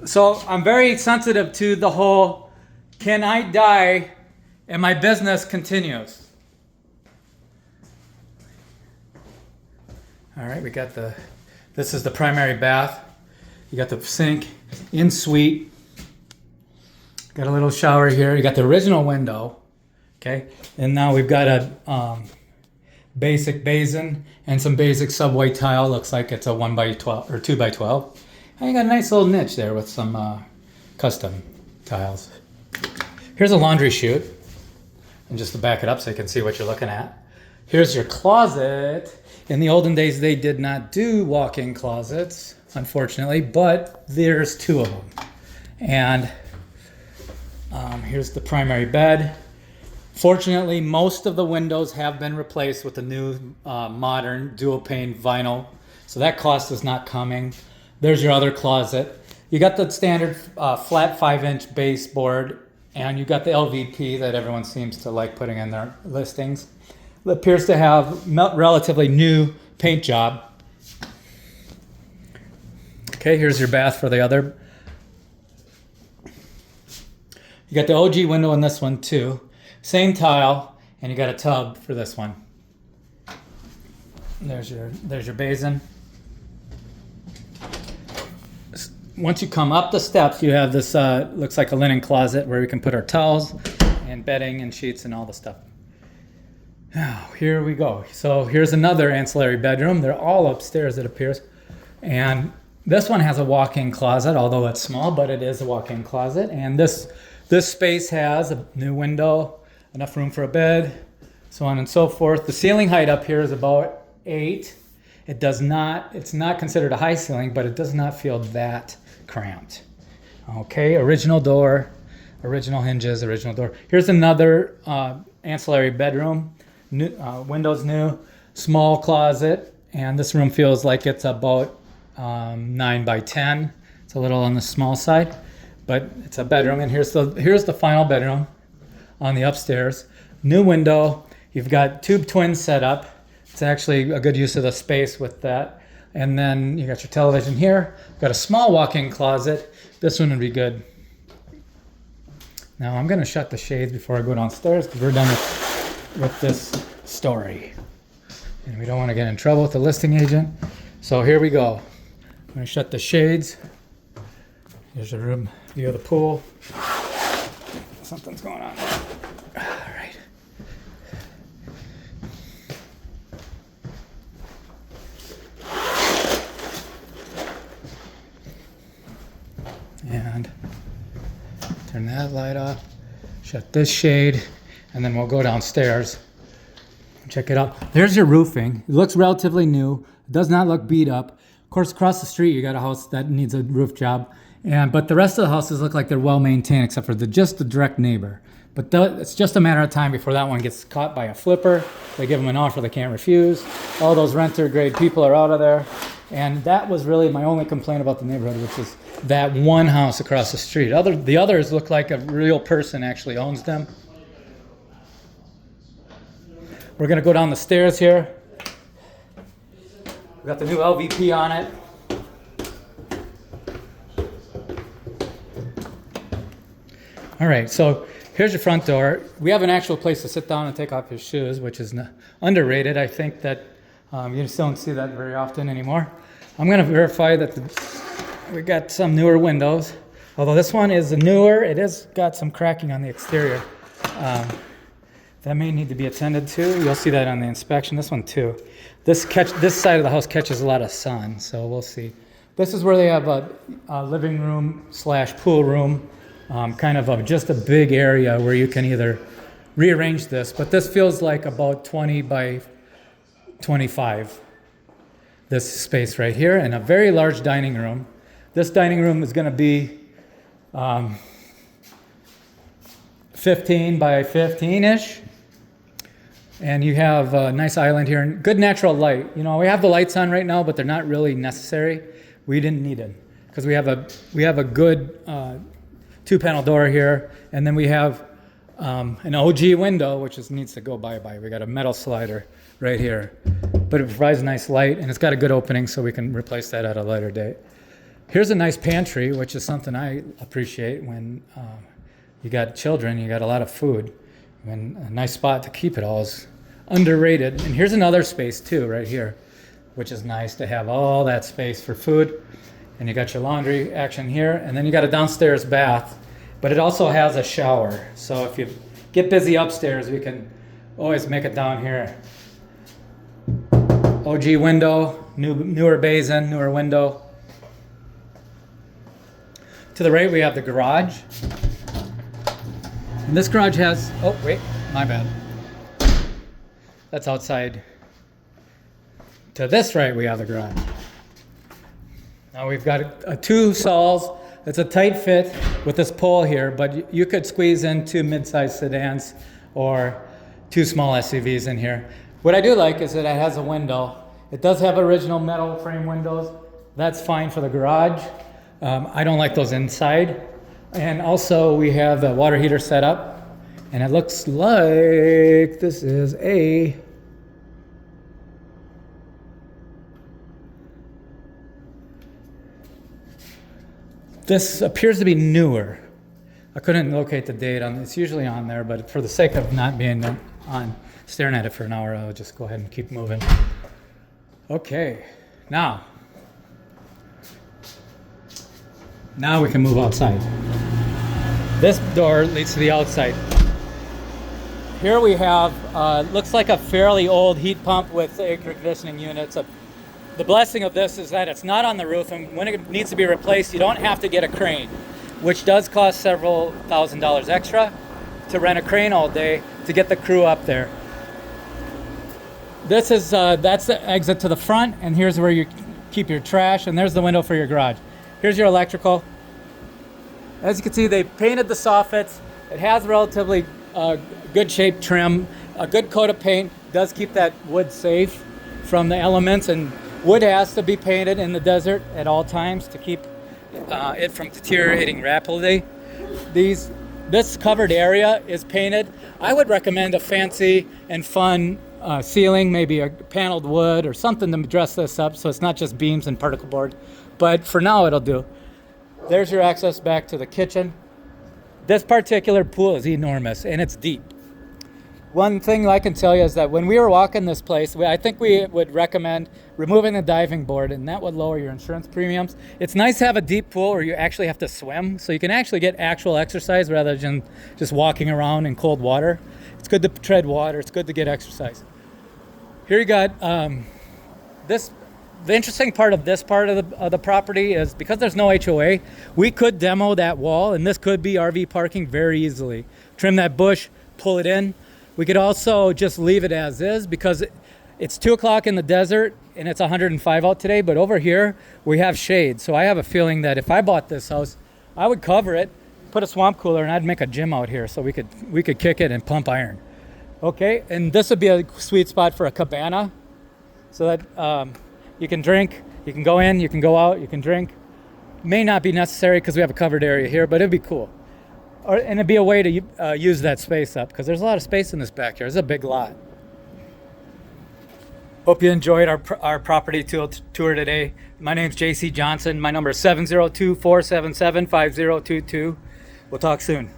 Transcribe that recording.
So I'm very sensitive to the whole, can I die and my business continues? All right, we got this is the primary bath. You got the sink, in suite. Got a little shower here. You got the original window, okay? And now we've got a basic basin and some basic subway tile. Looks like it's a 1x12 or 2x12. And you got a nice little niche there with some custom tiles. Here's a laundry chute. And just to back it up so you can see what you're looking at. Here's your closet. In the olden days, they did not do walk-in closets, unfortunately, but there's two of them. And here's the primary bed. Fortunately, most of the windows have been replaced with the new modern dual pane vinyl. So that cost is not coming. There's your other closet. You got the standard flat 5-inch baseboard, and you got the LVP that everyone seems to like putting in their listings. It appears to have relatively new paint job. Okay, here's your bath for the other. You got the OG window in this one too. Same tile, and you got a tub for this one. There's your basin. Once you come up the steps, you have this, looks like a linen closet where we can put our towels and bedding and sheets and all the stuff. Now, here we go. So here's another ancillary bedroom. They're all upstairs, it appears. And this one has a walk-in closet, although it's small, but it is a walk-in closet. And this space has a new window, enough room for a bed, so on and so forth. The ceiling height up here is about 8. It's not considered a high ceiling, but it does not feel that cramped. Okay, original door, original hinges, original door. Here's another ancillary bedroom. New, windows new, small closet, and this room feels like it's about 9 by 10. It's a little on the small side, but it's a bedroom. And here's the final bedroom on the upstairs. New window. You've got tube twins set up. It's actually a good use of the space with that. And then you got your television here. Got a small walk-in closet. This one would be good. Now I'm gonna shut the shades before I go downstairs because we're done with this story. And we don't want to get in trouble with the listing agent. So here we go. I'm gonna shut the shades. Here's a room view of the pool. Something's going on there. All right. And turn that light off, shut this shade, and then we'll go downstairs and check it out. There's your roofing. It looks relatively new. It does not look beat up. Of course, across the street, you got a house that needs a roof job. But the rest of the houses look like they're well maintained except for just the direct neighbor. But it's just a matter of time before that one gets caught by a flipper. They give them an offer they can't refuse. All those renter grade people are out of there. And that was really my only complaint about the neighborhood, which is that one house across the street. The others look like a real person actually owns them. We're gonna go down the stairs here. We got the new LVP on it. All right, so here's your front door. We have an actual place to sit down and take off your shoes, which is underrated. I think that you just don't see that very often anymore. I'm gonna verify that we got some newer windows. Although this one is newer, it has got some cracking on the exterior. That may need to be attended to. You'll see that on the inspection. This one too. This side of the house catches a lot of sun, so we'll see. This is where they have a living room / pool room, kind of just a big area where you can either rearrange this, but this feels like about 20 by 25. This space right here, and a very large dining room. This dining room is going to be 15 by 15-ish. And you have a nice island here and good natural light. You know, we have the lights on right now, but they're not really necessary. We didn't need them because we have a good 2-panel door here, and then we have an OG window, which needs to go bye-bye. We got a metal slider right here, but it provides nice light, and it's got a good opening, so we can replace that at a later date. Here's a nice pantry, which is something I appreciate when you got children, you got a lot of food. And a nice spot to keep it all is underrated. And here's another space too, right here, which is nice to have all that space for food. And you got your laundry action here, and then you got a downstairs bath, but it also has a shower. So if you get busy upstairs, we can always make it down here. OG window, newer basin, newer window. To the right, we have the garage. And this garage has, oh wait, my bad. That's outside. To this right, we have the garage. Now we've got two stalls. It's a tight fit with this pole here, but you could squeeze in two mid-sized sedans or two small SUVs in here. What I do like is that it has a window. It does have original metal frame windows. That's fine for the garage. I don't like those inside. And also we have the water heater set up, and it looks like this is a this appears to be newer. I couldn't locate the date on it's usually on there, but for the sake of not being on staring at it for an hour, I'll just go ahead and keep moving. Okay, now we can move outside. This door leads to the outside. Here we have, looks like a fairly old heat pump with air conditioning units. The blessing of this is that it's not on the roof, and when it needs to be replaced, you don't have to get a crane, which does cost several $1,000s extra to rent a crane all day to get the crew up there. This is, that's the exit to the front, and here's where you keep your trash, and there's the window for your garage. Here's your electrical. As you can see, they painted the soffits. It has relatively good shaped trim. A good coat of paint does keep that wood safe from the elements, and wood has to be painted in the desert at all times to keep it from deteriorating rapidly. This covered area is painted. I would recommend a fancy and fun ceiling, maybe a paneled wood or something to dress this up so it's not just beams and particle board. But for now, it'll do. There's your access back to the kitchen. This particular pool is enormous, and it's deep. One thing I can tell you is that when we were walking this place, I think we would recommend removing the diving board, and that would lower your insurance premiums. It's nice to have a deep pool where you actually have to swim, so you can actually get actual exercise rather than just walking around in cold water. It's good to tread water. It's good to get exercise. Here you got this. The interesting part of this part of the property is because there's no HOA, we could demo that wall, and this could be RV parking very easily. Trim that bush, pull it in. We could also just leave it as is because it's 2 o'clock in the desert and it's 105 out today, but over here we have shade. So I have a feeling that if I bought this house, I would cover it, put a swamp cooler, and I'd make a gym out here so we could kick it and pump iron. Okay, and this would be a sweet spot for a cabana so that you can drink, you can go in, you can go out, you can drink. May not be necessary because we have a covered area here, but it'd be cool. And it'd be a way to use that space up because there's a lot of space in this backyard. It's a big lot. Hope you enjoyed our property tour today. My name's JC Johnson. My number is 702-477-5022. We'll talk soon.